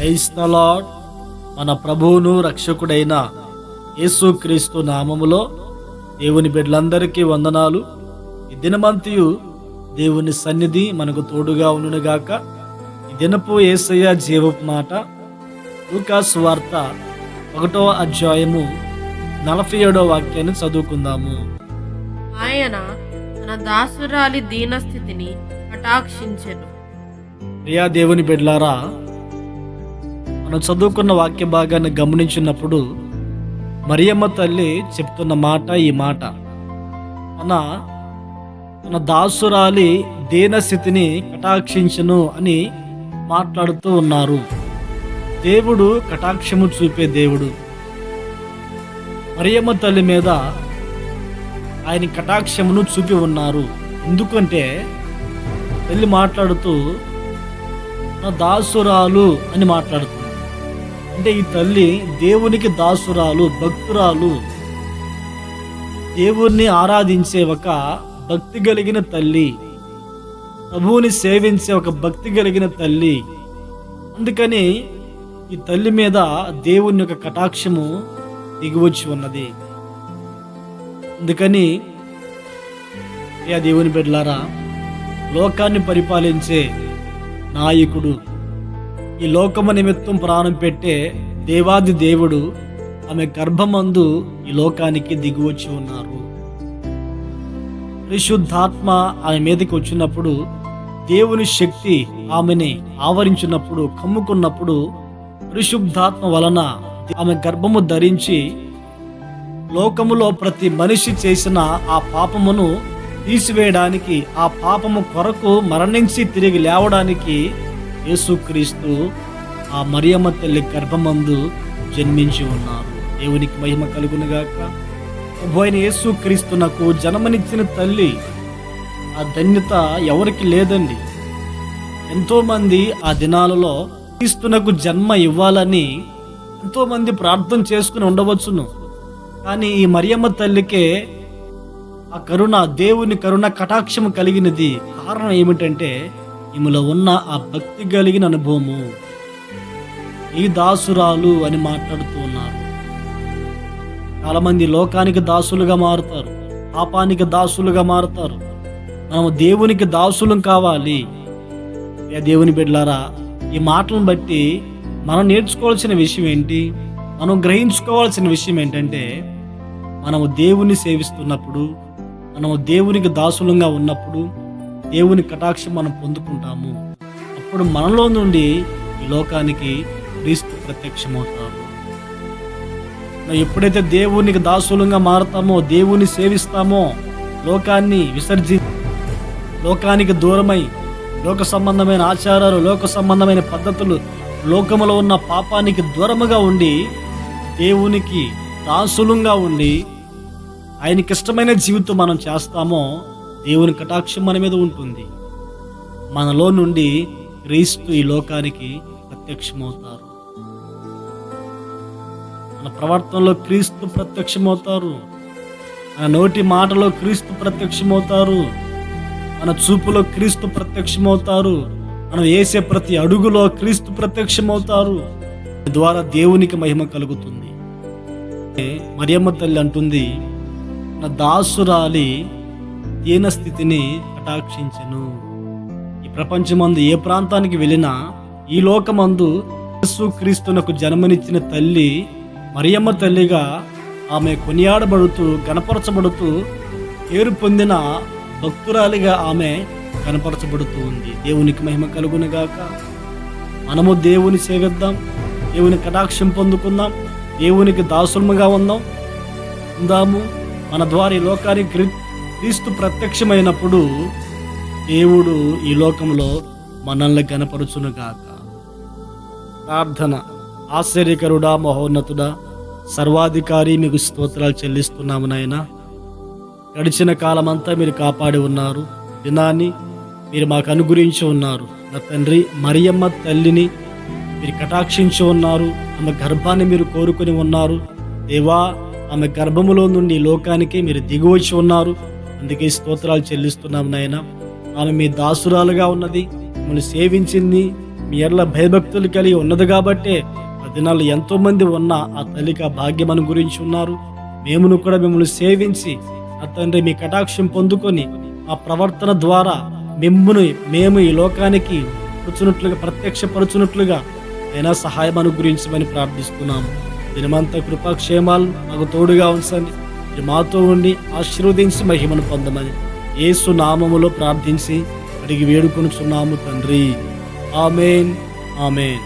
Praise the lord. మన ప్రభువును రక్షకుడైన యేసుక్రీస్తు నామములో దేవుని బిడ్డలందరికీ వందనాలు. ఈ దినమంతయు దేవుని సన్నిధి మనకు తోడుగా ఉండునుగాక. ఈ దినపు యేసయ్య జీవపు మాట లూకా సువార్త 1వ అధ్యాయము 47వ వాక్యాన్ని చదువుకుందాము. ఆయన తన దాసురాలి దీనస్థితిని కటాక్షించెను. ప్రియా దేవుని బిడ్డలారా, మనం చదువుకున్న వాక్య భాగాన్ని గమనించినప్పుడు మరియమ్మ తల్లి చెప్తున్న మాట ఈ మాట, తన దాసురాలి దీనస్థితిని కటాక్షించును అని మాట్లాడుతూ ఉన్నారు. దేవుడు కటాక్షము చూపే దేవుడు. మరియమ్మ తల్లి మీద ఆయన కటాక్షమును చూపి ఉన్నారు. ఎందుకంటే తల్లి మాట్లాడుతూ నా దాసురాలు అని మాట్లాడుతుంది. అంటే ఈ తల్లి దేవునికి దాసురాలు, భక్తురాలు, దేవుణ్ణి ఆరాధించే ఒక భక్తి కలిగిన తల్లి, ప్రభువుని సేవించే ఒక భక్తి కలిగిన తల్లి. అందుకని ఈ తల్లి మీద దేవుని యొక్క కటాక్షము దిగివచ్చి ఉన్నది. అందుకని దేవుని బిడ్డలారా, లోకాన్ని పరిపాలించే నాయకుడు, ఈ లోకము నిమిత్తం ప్రాణం పెట్టే దేవాది దేవుడు ఆమె గర్భమందు ఈ లోకానికి దిగివచ్చి ఉన్నారు. పరిశుద్ధాత్మ ఆమె మీదకి వచ్చినప్పుడు, దేవుని శక్తి ఆమెని ఆవరించినప్పుడు, కమ్ముకున్నప్పుడు, పరిశుద్ధాత్మ వలన ఆమె గర్భము ధరించి లోకములో ప్రతి మనిషి చేసిన ఆ పాపమును తీసివేయడానికి, ఆ పాపము కొరకు మరణించి తిరిగి లేవడానికి యేసుక్రీస్తు ఆ మరియమ్మ తల్లి గర్భమందు జన్మించి ఉన్నారు. దేవునికి మహిమ కలుగునుగాక. ప్రభు అయిన యేసుక్రీస్తునకు జన్మనిచ్చిన తల్లి, ఆ ధన్యత ఎవరికి లేదండి. ఎంతో మంది ఆ దినాలలో క్రీస్తునకు జన్మ ఇవ్వాలని ఎంతో మంది ప్రార్థన చేసుకుని ఉండవచ్చును. కానీ ఈ మరియమ్మ తల్లికే ఆ కరుణ, దేవుని కరుణ కటాక్షము కలిగినది. కారణం ఏమిటంటే ఈమెలో ఉన్న ఆ భక్తి కలిగిన అనుభవము. ఈ దాసురాలు అని మాట్లాడుతూ ఉన్నారు. చాలా మంది లోకానికి దాసులుగా మారుతారు, పాపానికి దాసులుగా మారుతారు. మనము దేవునికి దాసులం కావాలి. దేవుని బిడ్డలారా, ఈ మాటలను బట్టి మనం నేర్చుకోవాల్సిన విషయం ఏంటి, మనం గ్రహించుకోవాల్సిన విషయం ఏంటంటే, మనము దేవుని సేవిస్తున్నప్పుడు, మనము దేవునికి దాసులంగా ఉన్నప్పుడు దేవుని కటాక్షం మనం పొందుకుంటాము. అప్పుడు మనలో నుండి ఈ లోకానికి క్రీస్తు ప్రత్యక్షమవుతారు. ఎప్పుడైతే దేవునికి దాసులంగా మారుతామో, దేవుని సేవిస్తామో, లోకాన్ని లోకానికి దూరమై లోక సంబంధమైన ఆచారాలు, లోక సంబంధమైన పద్ధతులు, లోకములో ఉన్న పాపానికి దూరముగా ఉండి దేవునికి దాసులంగా ఉండి ఆయనకి ఇష్టమైన జీవితం మనం చేస్తామో, దేవుని కటాక్షం మన మీద ఉంటుంది. మనలో నుండి క్రీస్తు ఈ లోకానికి ప్రత్యక్షమవుతారు. మన ప్రవర్తనలో క్రీస్తు ప్రత్యక్షమవుతారు. మన నోటి మాటలో క్రీస్తు ప్రత్యక్షమవుతారు. మన చూపులో క్రీస్తు ప్రత్యక్షమవుతారు. మనం వేసే ప్రతి అడుగులో క్రీస్తు ప్రత్యక్షమవుతారు. ద్వారా దేవునికి మహిమ కలుగుతుంది. మరియమ్మ తల్లి అంటుంది, నా దాసురాలి దీనస్థితిని కటాక్షించెను. ఈ ప్రపంచమందు ఏ ప్రాంతానికి వెళ్ళినా, ఈ లోకమందు యేసుక్రీస్తునకు జన్మనిచ్చిన తల్లి మరియమ్మ తల్లిగా ఆమె కొనియాడబడుతూ, గణపరచబడుతూ, పేరు పొందిన భక్తురాలిగా ఆమె కనపరచబడుతూ ఉంది. దేవునికి మహిమ కలుగునుగాక. మనము దేవుని సేవిద్దాం, దేవుని కటాక్షం పొందుకుందాం, దేవునికి దాసులముగా ఉందాము. మన ద్వారా ఈ లోకానికి క్రీస్తు ప్రత్యక్షమైనప్పుడు దేవుడు ఈ లోకంలో మనల్ని గణపరచునుగాక. ప్రార్థన. ఆశ్చర్యకరుడా, మహోన్నతుడా, సర్వాధికారి, మీకు స్తోత్రాలు చెల్లిస్తున్నాము నాయన. గడిచిన కాలమంతా మీరు కాపాడి ఉన్నారు. దినాన్ని మీరు మాకు అనుగ్రహించి ఉన్నారు. నా తండ్రి, మరియమ్మ తల్లిని మీరు కటాక్షించి ఉన్నారు. ఆమె గర్భాన్ని మీరు కోరుకొని ఉన్నారు. దేవా, ఆమె గర్భములో నుండి లోకానికి మీరు దిగివచ్చి ఉన్నారు. అందుకే స్తోత్రాలు చెల్లిస్తున్నాం నాయన. ఆమె మీ దాసురాలుగా ఉన్నది, మిమ్మల్ని సేవించింది, మీ ఎడల భయభక్తులు కలిగి ఉన్నది కాబట్టే ఆ దినాలు ఎంతో మంది ఉన్న ఆ తల్లికి ఆ భాగ్యం అని గురించి ఉన్నారు. మేమును కూడా మిమ్మల్ని సేవించి ఆ తండ్రి మీ కటాక్షం పొందుకొని ఆ ప్రవర్తన ద్వారా మేము ఈ లోకానికి ప్రత్యక్షపరచునట్లుగా అయినా సహాయం అనుగ్రహించమని ప్రార్థిస్తున్నాము. దినమంతా కృపాక్షేమాలు మాకు తోడుగా ఉంచండి. మీరు మాతో ఉండి ఆశీర్వదించి మహిమను పొందమని యేసు నామములో ప్రార్థించి అడిగి వేడుకొనుచున్నాము తండ్రి. ఆమేన్, ఆమేన్.